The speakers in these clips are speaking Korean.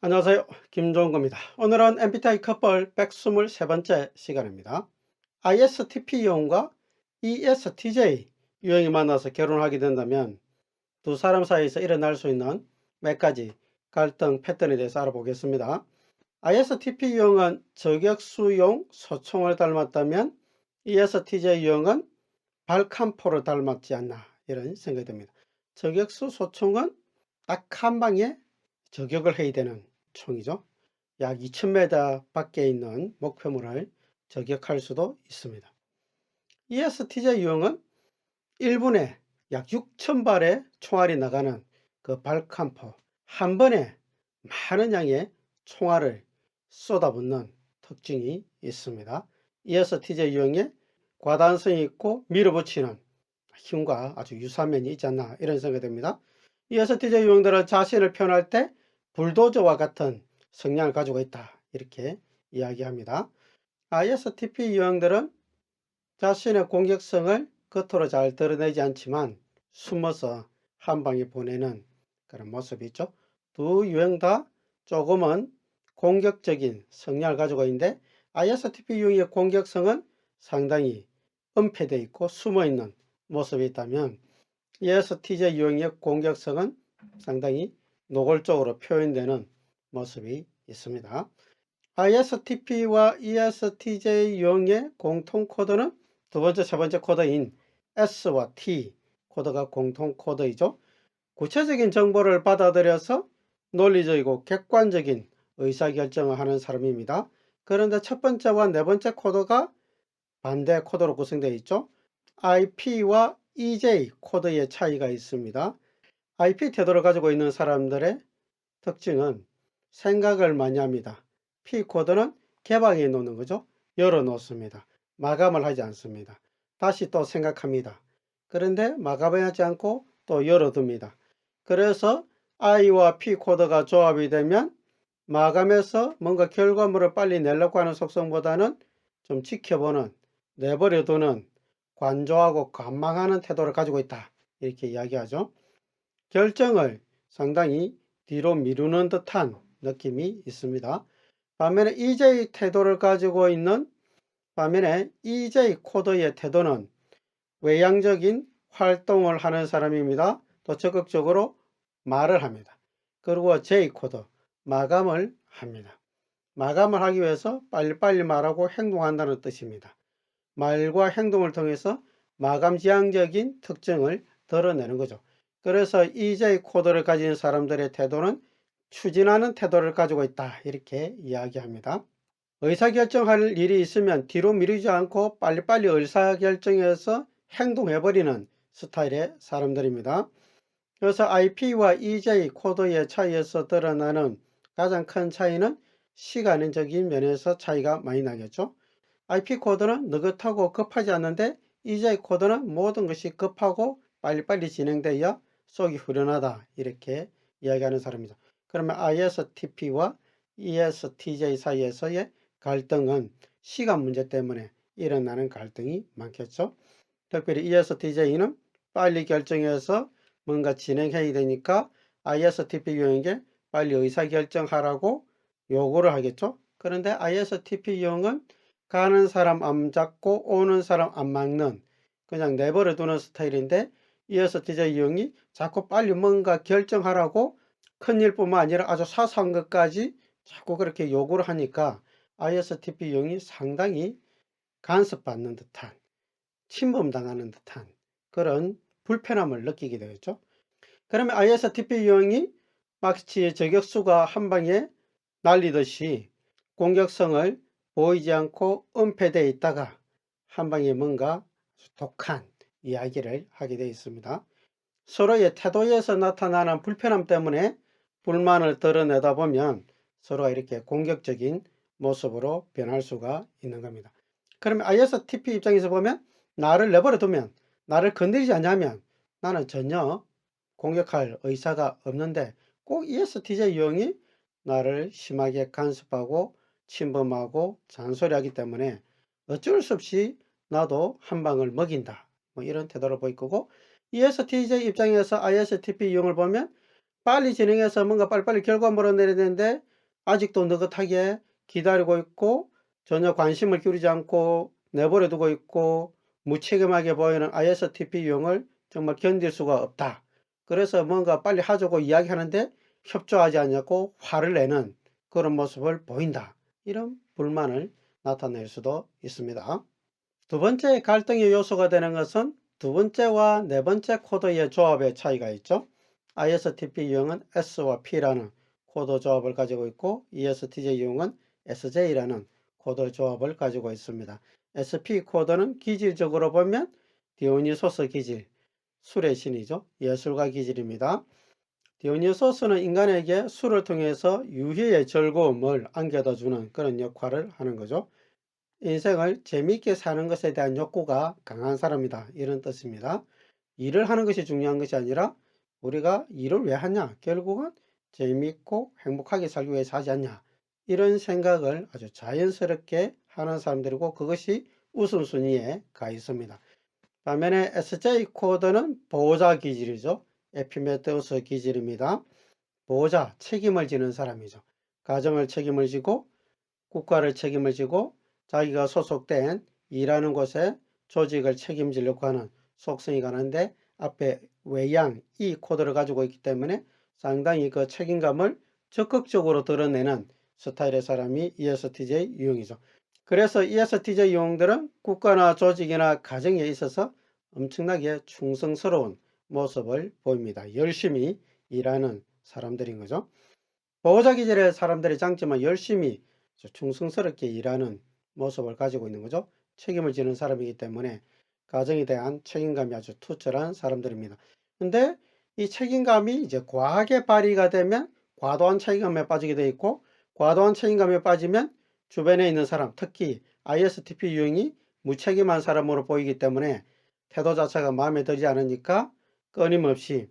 안녕하세요. 김종국입니다. 오늘은 MBTI 커플 123번째 시간입니다. ISTP 유형과 ESTJ 유형이 만나서 결혼하게 된다면 두 사람 사이에서 일어날 수 있는 몇 가지 갈등 패턴에 대해서 알아보겠습니다. ISTP 유형은 저격수용 소총을 닮았다면 ESTJ 유형은 발칸포를 닮았지 않나 이런 생각이 듭니다. 저격수 소총은 딱 한 방에 저격을 해야 되는 총이죠. 약 2000m 밖에 있는 목표물을 저격할 수도 있습니다. ESTJ 유형은 1분에 약 6000발의 총알이 나가는 그 발칸포, 한 번에 많은 양의 총알을 쏟아붓는 특징이 있습니다. ESTJ 유형에 과단성이 있고 밀어붙이는 힘과 아주 유사한 면이 있지 않나 이런 생각이 듭니다. ESTJ 유형들은 자신을 표현할 때 불도저와 같은 성향을 가지고 있다 이렇게 이야기합니다. ISTP 유형들은 자신의 공격성을 겉으로 잘 드러내지 않지만 숨어서 한 방에 보내는 그런 모습이 있죠. 두 유형 다 조금은 공격적인 성향을 가지고 있는데 ISTP 유형의 공격성은 상당히 은폐되어 있고 숨어있는 모습이 있다면 ESTJ 유형의 공격성은 상당히 노골적으로 표현되는 모습이 있습니다. ISTP와 ESTJ 유형의 공통 코드는 두 번째, 세 번째 코드인 S와 T 코드가 공통 코드이죠. 구체적인 정보를 받아들여서 논리적이고 객관적인 의사결정을 하는 사람입니다. 그런데 첫 번째와 네 번째 코드가 반대 코드로 구성되어 있죠. IP와 EJ 코드의 차이가 있습니다. IP 태도를 가지고 있는 사람들의 특징은 생각을 많이 합니다. P 코드는 개방해 놓는 거죠. 열어 놓습니다. 마감을 하지 않습니다. 다시 또 생각합니다. 그런데 마감하지 않고 또 열어둡니다. 그래서 I와 P 코드가 조합이 되면 마감해서 뭔가 결과물을 빨리 내려고 하는 속성보다는 좀 지켜보는, 내버려두는, 관조하고 관망하는 태도를 가지고 있다 이렇게 이야기하죠. 결정을 상당히 뒤로 미루는 듯한 느낌이 있습니다. 반면에 EJ 태도를 가지고 있는 반면에 EJ 코드의 태도는 외향적인 활동을 하는 사람입니다. 또 적극적으로 말을 합니다. 그리고 J 코드 마감을 합니다. 마감을 하기 위해서 빨리빨리 말하고 행동한다는 뜻입니다. 말과 행동을 통해서 마감지향적인 특징을 드러내는 거죠. 그래서 EJ 코드를 가진 사람들의 태도는 추진하는 태도를 가지고 있다 이렇게 이야기합니다. 의사결정할 일이 있으면 뒤로 미루지 않고 빨리빨리 의사결정해서 행동해버리는 스타일의 사람들입니다. 그래서 IP와 EJ 코드의 차이에서 드러나는 가장 큰 차이는 시간적인 면에서 차이가 많이 나겠죠. IP 코드는 느긋하고 급하지 않는데 EJ 코드는 모든 것이 급하고 빨리빨리 진행되어 속이 후련하다 이렇게 이야기하는 사람이죠. 그러면 ISTP와 ESTJ 사이에서의 갈등은 시간 문제 때문에 일어나는 갈등이 많겠죠. 특별히 ESTJ는 빨리 결정해서 뭔가 진행해야 되니까 ISTP 유형에게 빨리 의사결정하라고 요구를 하겠죠. 그런데 ISTP 유형은 가는 사람 안 잡고 오는 사람 안 막는 그냥 내버려 두는 스타일인데 ESTJ 유형이 자꾸 빨리 뭔가 결정하라고 큰일뿐만 아니라 아주 사소한 것까지 자꾸 그렇게 요구를 하니까 ISTP 유형이 상당히 간섭받는 듯한 침범당하는 듯한 그런 불편함을 느끼게 되겠죠. 그러면 ISTP 유형이 마치 저격수가 한 방에 날리듯이 공격성을 보이지 않고 은폐되어 있다가 한 방에 뭔가 독한 이야기를 하게 되어 있습니다. 서로의 태도에서 나타나는 불편함 때문에 불만을 드러내다 보면 서로가 이렇게 공격적인 모습으로 변할 수가 있는 겁니다. 그러면 ISTP 입장에서 보면 나를 내버려 두면 나를 건드리지 않냐면 나는 전혀 공격할 의사가 없는데 꼭 ESTJ 유형이 나를 심하게 간섭하고 침범하고 잔소리하기 때문에 어쩔 수 없이 나도 한 방을 먹인다. 뭐 이런 태도를 보일 거고 ESTJ 입장에서 ISTP 유형을 보면 빨리 진행해서 뭔가 빨리빨리 결과물을 내야 되는데 아직도 느긋하게 기다리고 있고 전혀 관심을 기울이지 않고 내버려 두고 있고 무책임하게 보이는 ISTP 유형을 정말 견딜 수가 없다. 그래서 뭔가 빨리 하자고 이야기하는데 협조하지 않냐고 화를 내는 그런 모습을 보인다. 이런 불만을 나타낼 수도 있습니다. 두 번째 갈등의 요소가 되는 것은 두 번째와 네 번째 코드의 조합의 차이가 있죠. ISTP 유형은 S와 P라는 코드 조합을 가지고 있고 ESTJ 유형은 SJ라는 코드 조합을 가지고 있습니다. SP 코드는 기질적으로 보면 디오니소스 기질, 술의 신이죠. 예술가 기질입니다. 디오니소스는 인간에게 술을 통해서 유희의 즐거움을 안겨다 주는 그런 역할을 하는 거죠. 인생을 재미있게 사는 것에 대한 욕구가 강한 사람이다. 이런 뜻입니다. 일을 하는 것이 중요한 것이 아니라 우리가 일을 왜 하냐? 결국은 재미있고 행복하게 살기 위해서 하지 않냐? 이런 생각을 아주 자연스럽게 하는 사람들이고 그것이 우선순위에 가 있습니다. 반면에 SJ 코드는 보호자 기질이죠. 에피메테우스 기질입니다. 보호자, 책임을 지는 사람이죠. 가정을 책임을 지고 국가를 책임을 지고 자기가 소속된 일하는 곳에 조직을 책임지려고 하는 속성이 가는데 앞에 외양 이 코드를 가지고 있기 때문에 상당히 그 책임감을 적극적으로 드러내는 스타일의 사람이 ESTJ 유형이죠. 그래서 ESTJ 유형들은 국가나 조직이나 가정에 있어서 엄청나게 충성스러운 모습을 보입니다. 열심히 일하는 사람들인 거죠. 보호자 기질의 사람들의 장점은 열심히 충성스럽게 일하는 모습을 가지고 있는 거죠. 책임을 지는 사람이기 때문에 가정에 대한 책임감이 아주 투철한 사람들입니다. 근데 이 책임감이 이제 과하게 발휘가 되면 과도한 책임감에 빠지게 되어 있고 과도한 책임감에 빠지면 주변에 있는 사람, 특히 ISTP 유형이 무책임한 사람으로 보이기 때문에 태도 자체가 마음에 들지 않으니까 끊임없이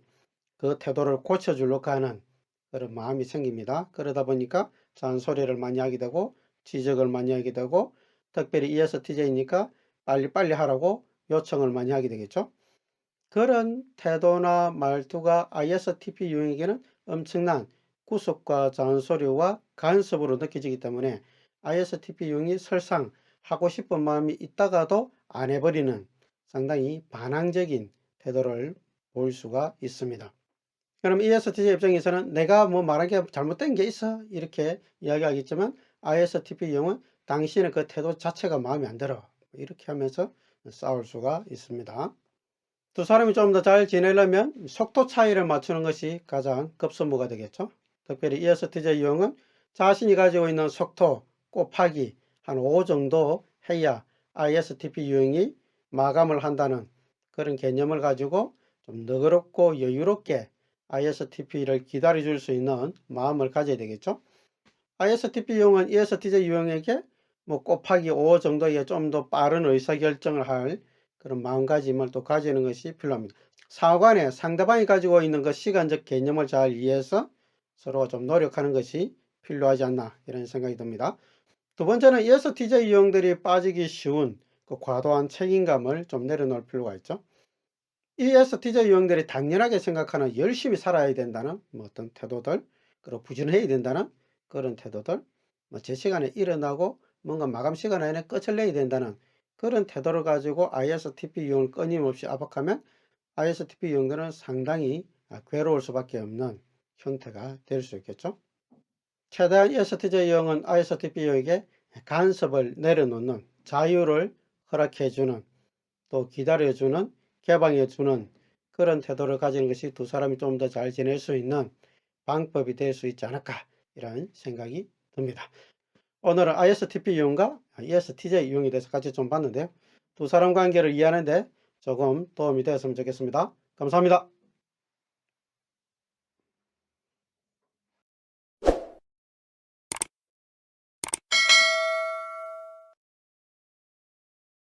그 태도를 고쳐주려고 하는 그런 마음이 생깁니다. 그러다 보니까 잔소리를 많이 하게 되고 지적을 많이 하게 되고 특별히 ESTJ니까 빨리빨리 하라고 요청을 많이 하게 되겠죠. 그런 태도나 말투가 ISTP 유형에게는 엄청난 구속과 잔소리와 간섭으로 느껴지기 때문에 ISTP 유형이 설상 하고 싶은 마음이 있다가도 안 해버리는 상당히 반항적인 태도를 보일 수가 있습니다. 그럼 ESTJ 입장에서는 내가 뭐 말한 게 잘못된 게 있어 이렇게 이야기하겠지만 ISTP 유형은 당신의 그 태도 자체가 마음에 안 들어 이렇게 하면서 싸울 수가 있습니다. 두 사람이 좀 더 잘 지내려면 속도 차이를 맞추는 것이 가장 급선무가 되겠죠. 특별히 ESTJ 유형은 자신이 가지고 있는 속도 곱하기 한 5 정도 해야 ISTP 유형이 마감을 한다는 그런 개념을 가지고 좀 너그럽고 여유롭게 ISTP를 기다려줄 수 있는 마음을 가져야 되겠죠. ISTP 유형은 ESTJ 유형에게 뭐 곱하기 5 정도의 좀 더 빠른 의사결정을 할 그런 마음가짐을 또 가지는 것이 필요합니다. 사관에 상대방이 가지고 있는 그 시간적 개념을 잘 이해해서 서로 좀 노력하는 것이 필요하지 않나 이런 생각이 듭니다. 두 번째는 ESTJ 유형들이 빠지기 쉬운 그 과도한 책임감을 좀 내려놓을 필요가 있죠. ESTJ 유형들이 당연하게 생각하는 열심히 살아야 된다는 어떤 태도들, 그리고 부지런해야 된다는 그런 태도들, 제 시간에 일어나고 뭔가 마감 시간 안에 끝을 내야 된다는 그런 태도를 가지고 ISTP 유형을 끊임없이 압박하면 ISTP 유형들은 상당히 괴로울 수밖에 없는 형태가 될 수 있겠죠. 최대한 ESTJ 유형은 ISTP 유형에게 간섭을 내려놓는 자유를 허락해주는 또 기다려주는 개방해주는 그런 태도를 가지는 것이 두 사람이 좀 더 잘 지낼 수 있는 방법이 될 수 있지 않을까 이런 생각이 듭니다. 오늘은 ISTP 유형과 ESTJ 유형에 대해서 같이 좀 봤는데요. 두 사람 관계를 이해하는 데 조금 도움이 되었으면 좋겠습니다. 감사합니다.